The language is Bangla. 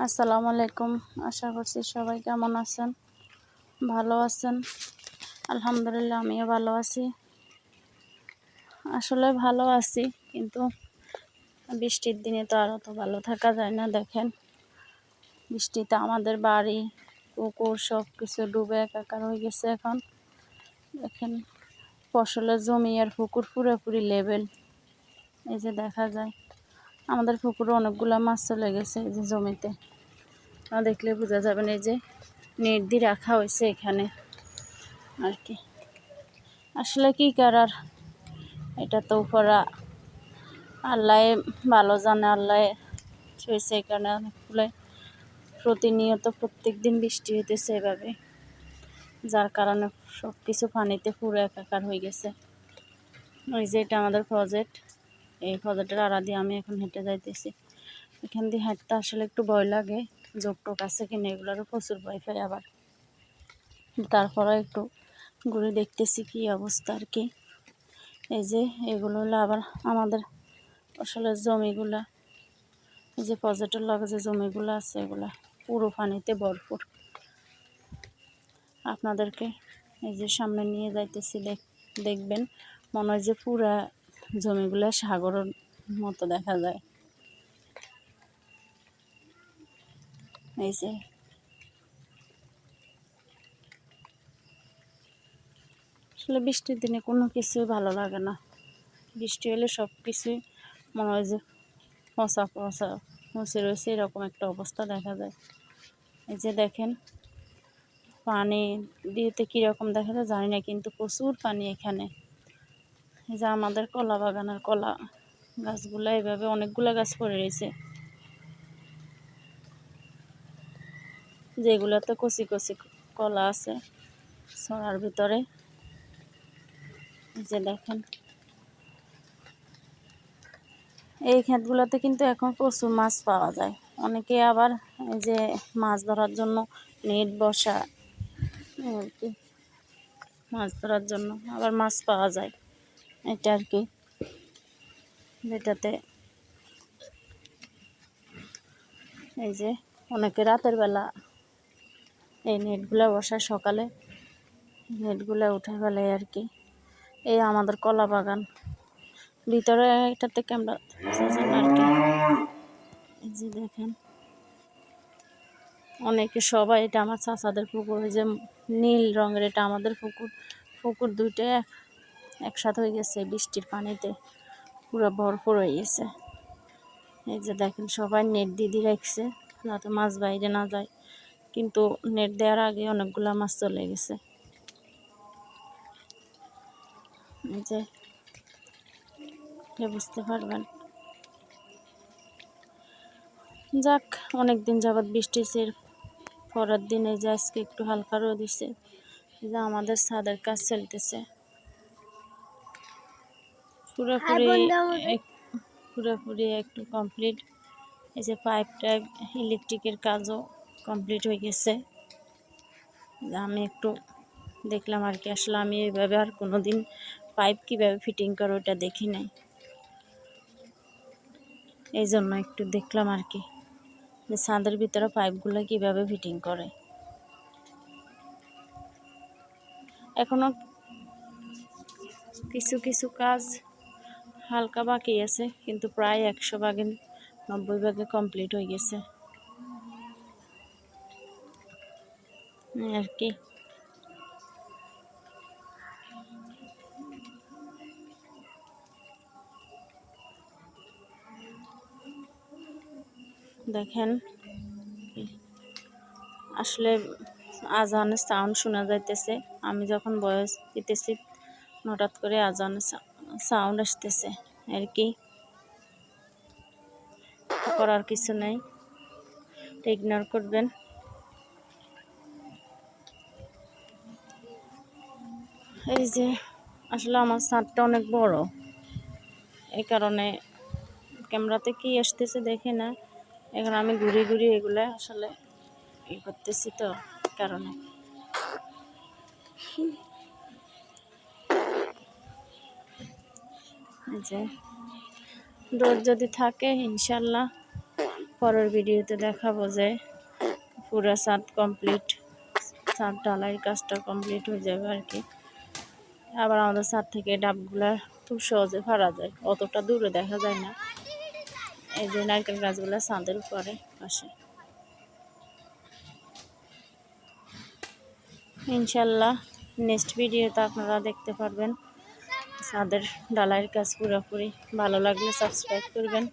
আসসালামু আলাইকুম। আশা করছি সবাই কেমন আছেন, ভালো আছেন। আলহামদুলিল্লাহ আমিও ভালো আছি। আসলে ভালো আছি, কিন্তু বৃষ্টির দিনে তো আর অত ভালো থাকা যায় না। দেখেন, বৃষ্টিতে আমাদের বাড়ি, পুকুর সব কিছু ডুবে একাকার হয়ে গেছে। এখন দেখেন, ফসলের জমি আর পুকুর পুরোপুরি লেভেল। এই যে দেখা যায় আমাদের পুকুরে অনেকগুলো মাছ চলে গেছে এই যে জমিতে। দেখলে বোঝা যাবেন, এই যে নেট দিয়ে রাখা হয়েছে এখানে আর কি। আসলে কি করার, এটা তো উপরা আল্লাহ ভালো জানে। আল্লাহ হয়েছে এই কারণে অনেকগুলো প্রতিনিয়ত প্রত্যেক দিন বৃষ্টি হইতেছে এভাবে, যার কারণে সব কিছু পানিতে পুরো একাকার হয়ে গেছে। ওই যে এটা আমাদের প্রজেক্ট, এই প্রজেক্টের আড়া দিয়ে আমি এখন হেঁটে যাইতেছি। এখান দিয়ে হাঁটতে আসলে একটু ভয় লাগে, যোগ টোক আছে কিনা এগুলোরও প্রচুর ভয় পাই আবার। তারপরে একটু ঘুরে দেখতেছি কি অবস্থা আর কি। এই যে এগুলো হলো আবার আমাদের আসলের জমিগুলা, এই যে প্রজেক্টের লগে যে জমিগুলো আছে এগুলা পুরো পানিতে ভরপুর। আপনাদেরকে এই যে সামনে নিয়ে যাইতেছি, দেখবেন মনে হয় যে পুরা জমিগুলা সাগরের মতো দেখা যায়। এই যে আসলে বৃষ্টির দিনে কোনো কিছুই ভালো লাগে না। বৃষ্টি হলে সব কিছুই মনে হয় যে পচা পচা মুছে রয়েছে, এরকম একটা অবস্থা দেখা যায়। এই যে দেখেন, পানি দিতে কীরকম দেখা যায় জানি না, কিন্তু প্রচুর পানি এখানে। এই যে আমাদের কলা বাগানের কলা গাছগুলো এইভাবে অনেকগুলো গাছ পড়ে রয়েছে, যেগুলোতে কচি কচি কলা আছে ছড়ার ভিতরে। যে দেখেন, এই ক্ষেতগুলোতে কিন্তু এখন প্রচুর মাছ পাওয়া যায়। অনেকে আবার এই যে মাছ ধরার জন্য নেট বসা আর কি, মাছ ধরার জন্য আবার মাছ পাওয়া যায় এটা আর কি, যেটাতে এই যে অনেকে রাতের বেলা এই নেটগুলো বসায়, সকালে নেটগুলো উঠে ফেলে আর কি। এই আমাদের কলা বাগান ভিতরে, এটাতে ক্যামেরা আর কি। এই যে দেখেন, অনেকে সবাই, এটা আমার চাচাদের পুকুর, ওই যে নীল রঙের এটা আমাদের পুকুর। পুকুর দুইটা একসাথে হয়ে গেছে বৃষ্টির পানিতে, পুরো ভরপুর হয়ে গেছে। এই যে দেখেন, সবাই নেট দিয়ে রাখছে যাতে মাছ বাইরে না যায়, কিন্তু নেট দেওয়ার আগে অনেকগুলো মাছ চলে গেছে। এই যে বুঝতে পারবেন। যাক, অনেক দিন যাবৎ বৃষ্টি হচ্ছে, পরের দিন এই যে আজকে একটু হালকা রোদ দিচ্ছে। এই যে আমাদের ছাদের কাজ চলতেছে পুরোপুরি একটু কমপ্লিট। এই যে পাইপ টাইপ ইলেকট্রিকের কাজও কমপ্লিট হয়ে গেছে। আমি একটু দেখলাম আর কি। আসলে আমি এইভাবে আর কোনো দিন পাইপ কীভাবে ফিটিং করে ওটা দেখি নাই, এই জন্য একটু দেখলাম আর কি, যে ছাদের ভিতরে পাইপগুলো কীভাবে ফিটিং করে। এখনো কিছু কিছু কাজ হালকা বাকি আছে, কিন্তু প্রায় 100 ভাগে 90 ভাগে কমপ্লিট হয়ে গেছে আর কি। দেখেন, আসলে আজানের সাউন্ড শোনা যাইতেছে। আমি যখন ভয়েস দিতেছি হঠাৎ করে আজানের সাউন্ড আসতেছে আর কি। করার কিছু নেই, ইগনোর করবেন। এই যে আসলে আমার ছাদটা অনেক বড়, এই কারণে ক্যামেরাতে কি আসতেছে দেখে না। এখন আমি ঘুরে ঘুরে এগুলো আসলে করতেছি, তো কারণে যে রোদ যদি থাকে ইনশাল্লাহ পরের ভিডিওতে দেখাবো যে পুরো ছাদ কমপ্লিট, ছাদ ঢালাইয়ের কাজটা কমপ্লিট হয়ে যাবে আর কি। আবার আমাদের ছাদ থেকে ডাবগুলা খুব সহজে ফাড়া যায়, অতটা দূরে দেখা যায় না। এই যে নারকেল গাছগুলো ছাদের উপরে পাশে। ইনশাল্লাহ নেক্সট ভিডিওতে আপনারা দেখতে পারবেন ছাদের ঢালাইয়ের কাজ পুরোপুরি। ভালো লাগলে সাবস্ক্রাইব করবেন।